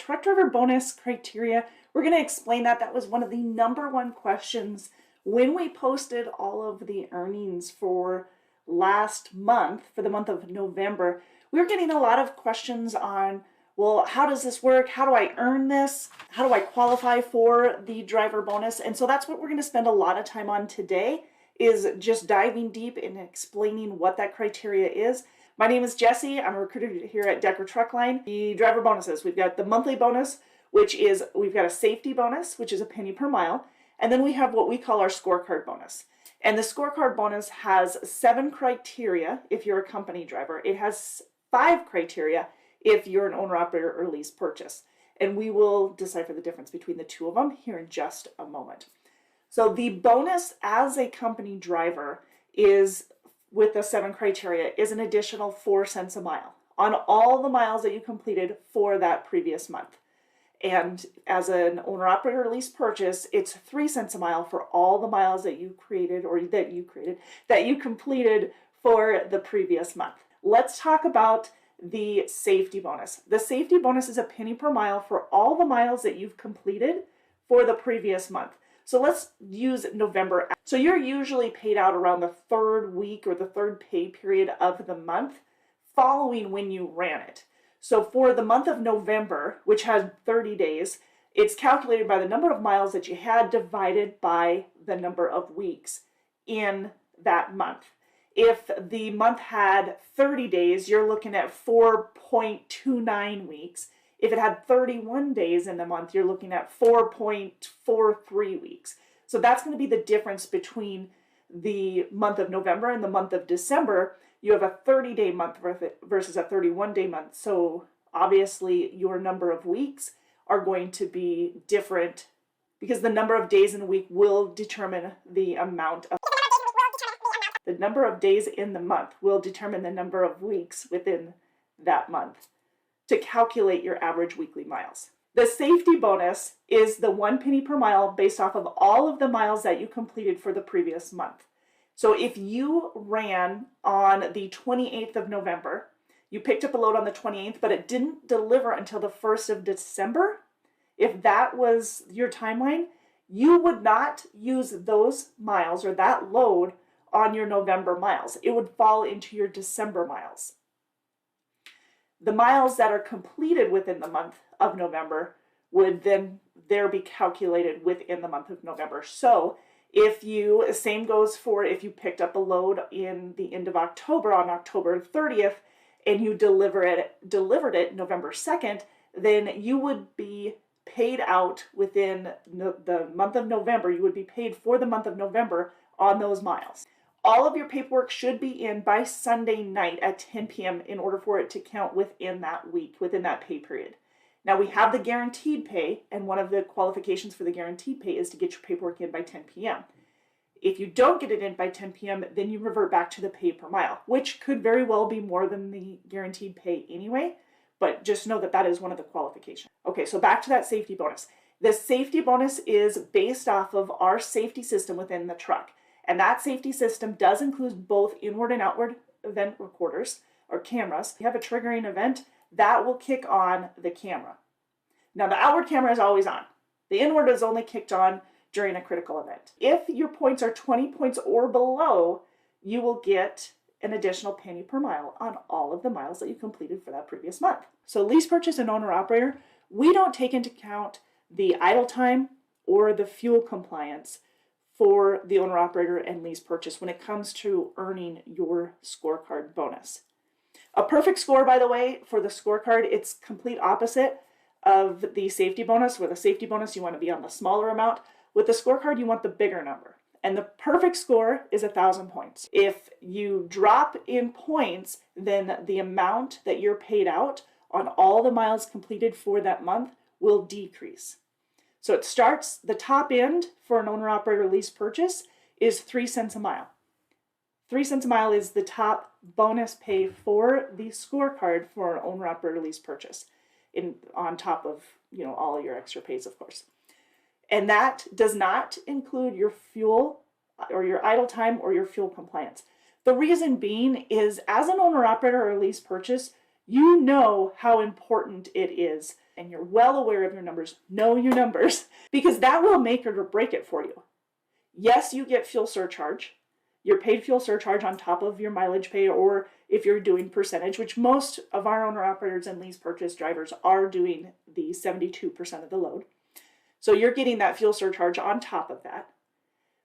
truck driver bonus criteria, we're going to explain that. That was one of the #1 questions when we posted all of the earnings for last month, for the month of November. We were getting a lot of questions on, well, how does this work? How do I earn this? How do I qualify for the driver bonus? And so that's what we're going to spend a lot of time on today, is just diving deep and explaining what that criteria is. My name is Jessie. I'm a recruiter here at Decker Truckline. The driver bonuses, we've got the monthly bonus, which is, we've got a safety bonus, which is a penny per mile. And then we have what we call our scorecard bonus. And the scorecard bonus has 7 criteria if you're a company driver. It has 5 criteria if you're an owner-operator or lease purchase. And we will decipher the difference between the two of them here in just a moment. So the bonus as a company driver is, with the 7 criteria, is an additional 4 cents a mile on all the miles that you completed for that previous month. And as an owner-operator lease purchase, it's 3 cents a mile for all the miles that you completed for the previous month. Let's talk about the safety bonus. The safety bonus is a penny per mile for all the miles that you've completed for the previous month. So let's use November. So you're usually paid out around the 3rd week or the 3rd pay period of the month following when you ran it. So for the month of November, which has 30 days, it's calculated by the number of miles that you had divided by the number of weeks in that month. If the month had 30 days, you're looking at 4.29 weeks. If it had 31 days in the month, you're looking at 4.43 weeks. So that's going to be the difference between the month of November and the month of December. You have a 30-day month versus a 31-day month. So obviously your number of weeks are going to be different because the number of days in a week will determine the amount of... The number of days in the month will determine the number of weeks within that month to calculate your average weekly miles. The safety bonus is the 1 penny per mile based off of all of the miles that you completed for the previous month. So if you ran on the 28th of November, you picked up a load on the 28th, but it didn't deliver until the 1st of December, if that was your timeline, you would not use those miles or that load on your November miles. It would fall into your December miles. The miles that are completed within the month of November would then be calculated within the month of November. So same goes for if you picked up a load in the end of October on October 30th and you delivered it November 2nd, then you would be paid out within the month of November. You would be paid for the month of November on those miles. All of your paperwork should be in by Sunday night at 10 p.m. in order for it to count within that week, within that pay period. Now we have the guaranteed pay, and one of the qualifications for the guaranteed pay is to get your paperwork in by 10 p.m. If you don't get it in by 10 p.m., then you revert back to the pay per mile, which could very well be more than the guaranteed pay anyway, but just know that that is one of the qualifications. Okay, so back to that safety bonus. The safety bonus is based off of our safety system within the truck. And that safety system does include both inward and outward event recorders or cameras. If you have a triggering event, that will kick on the camera. Now the outward camera is always on. The inward is only kicked on during a critical event. If your points are 20 points or below, you will get an additional penny per mile on all of the miles that you completed for that previous month. So lease purchase and owner operator, we don't take into account the idle time or the fuel compliance for the owner-operator and lease purchase when it comes to earning your scorecard bonus. A perfect score, by the way, for the scorecard, it's complete opposite of the safety bonus. With a safety bonus, you want to be on the smaller amount. With the scorecard, you want the bigger number. And the perfect score is 1,000 points. If you drop in points, then the amount that you're paid out on all the miles completed for that month will decrease. So it starts, the top end for an owner-operator lease purchase is 3 cents a mile. 3 cents a mile is the top bonus pay for the scorecard for an owner-operator lease purchase, on top of all your extra pays, of course. And that does not include your fuel or your idle time or your fuel compliance. The reason being is, as an owner-operator or lease purchase, you know how important it is and you're well aware of your numbers, know your numbers, because that will make it or break it for you. Yes, you get fuel surcharge, your paid fuel surcharge on top of your mileage pay, or if you're doing percentage, which most of our owner-operators and lease purchase drivers are doing the 72% of the load. So you're getting that fuel surcharge on top of that,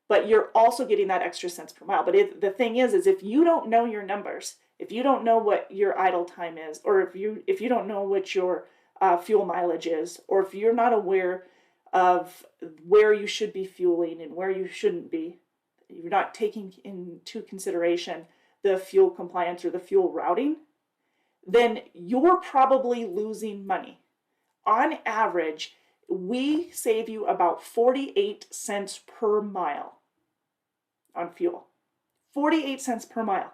but you're also getting that extra cents per mile. But the thing is if you don't know your numbers, if you don't know what your idle time is, or if you don't know what your fuel mileage is, or if you're not aware of where you should be fueling and where you shouldn't be, you're not taking into consideration the fuel compliance or the fuel routing, then you're probably losing money. On average, we save you about 48 cents per mile on fuel. 48 cents per mile.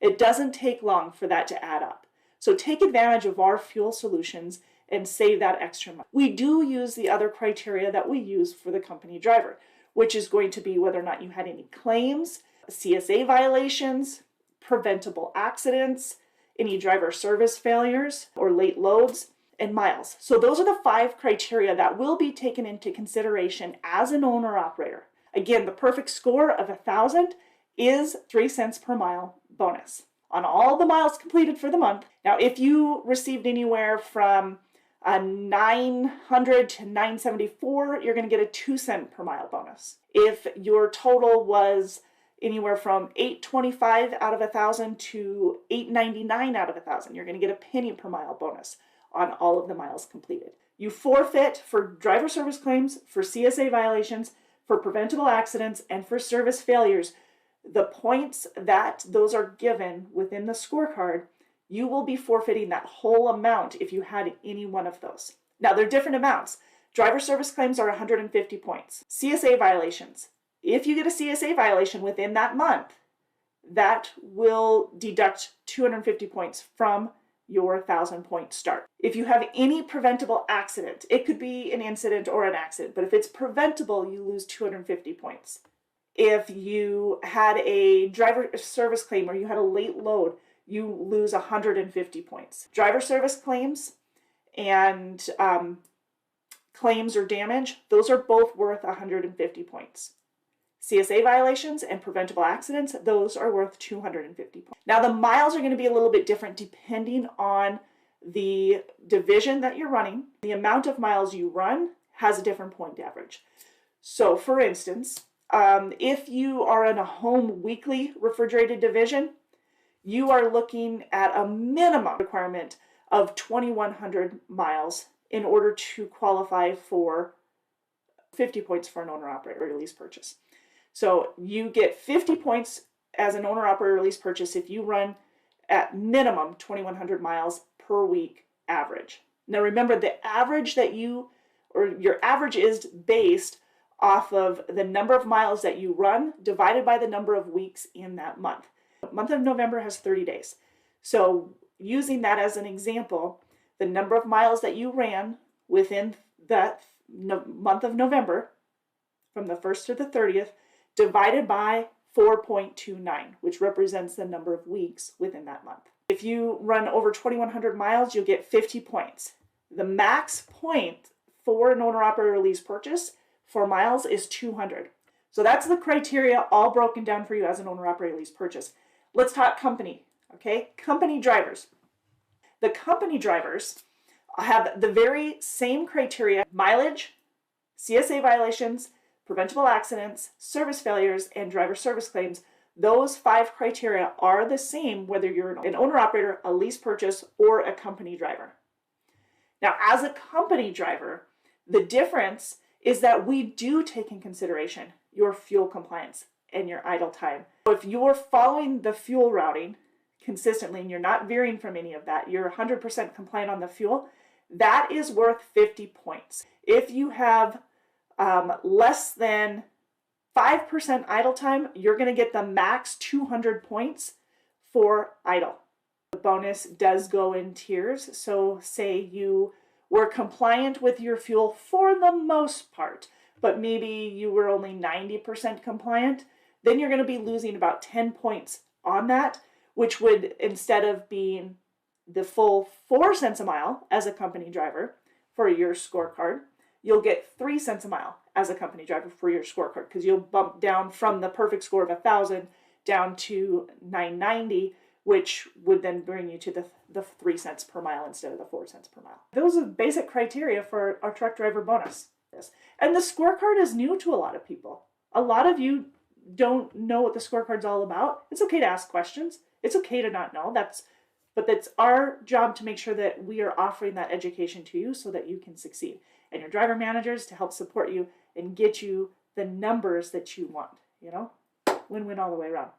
It doesn't take long for that to add up. So take advantage of our fuel solutions and save that extra money. We do use the other criteria that we use for the company driver, which is going to be whether or not you had any claims, CSA violations, preventable accidents, any driver service failures or late loads, and miles. So those are the 5 criteria that will be taken into consideration as an owner-operator. Again, the perfect score of 1,000 is 3 cents per mile bonus on all the miles completed for the month. Now, if you received anywhere from 900 to 974, you're going to get a 2 cent per mile bonus. If your total was anywhere from 825 out of 1,000 to 899 out of 1,000, you're going to get a penny per mile bonus on all of the miles completed. You forfeit for driver service claims, for CSA violations, for preventable accidents, and for service failures. The points that those are given within the scorecard, you will be forfeiting that whole amount if you had any one of those. Now, they're different amounts. Driver service claims are 150 points. CSA violations. If you get a CSA violation within that month, that will deduct 250 points from your 1,000-point start. If you have any preventable accident, it could be an incident or an accident, but if it's preventable, you lose 250 points. If you had a driver service claim or you had a late load, you lose 150 points. Driver service claims and claims or damage, those are both worth 150 points. CSA violations and preventable accidents, those are worth 250 points. Now, the miles are going to be a little bit different depending on the division that you're running. The amount of miles you run has a different point average. So, for instance, if you are in a home weekly refrigerated division, you are looking at a minimum requirement of 2,100 miles in order to qualify for 50 points for an owner-operator lease purchase. So you get 50 points as an owner-operator lease purchase if you run at minimum 2,100 miles per week average. Now remember, the average that your average is based off of the number of miles that you run divided by the number of weeks in that month. The month of November has 30 days. So using that as an example, the number of miles that you ran within that month of November, from the 1st to the 30th, divided by 4.29, which represents the number of weeks within that month. If you run over 2,100 miles, you'll get 50 points. The max point for an owner-operator lease purchase for miles is 200. So that's the criteria all broken down for you as an owner-operator lease purchase. Let's talk company, okay? Company drivers. The company drivers have the very same criteria: mileage, CSA violations, preventable accidents, service failures, and driver service claims. Those 5 criteria are the same whether you're an owner-operator, a lease purchase, or a company driver. Now, as a company driver, the difference is that we do take in consideration your fuel compliance and your idle time. So if you're following the fuel routing consistently and you're not veering from any of that, you're 100% compliant on the fuel, that is worth 50 points. If you have less than 5% idle time, you're going to get the max 200 points for idle. The bonus does go in tiers. So say you were compliant with your fuel for the most part, but maybe you were only 90% compliant, then you're going to be losing about 10 points on that, which would, instead of being the full 4 cents a mile as a company driver, for your scorecard, you'll get 3 cents a mile as a company driver for your scorecard, because you'll bump down from the perfect score of 1,000 down to 990, which would then bring you to the 3 cents per mile instead of the 4 cents per mile. Those are basic criteria for our truck driver bonus. And the scorecard is new to a lot of people. A lot of you don't know what the scorecard's all about. It's okay to ask questions. It's okay to not know. But it's our job to make sure that we are offering that education to you so that you can succeed. And your driver managers to help support you and get you the numbers that you want. Win-win all the way around.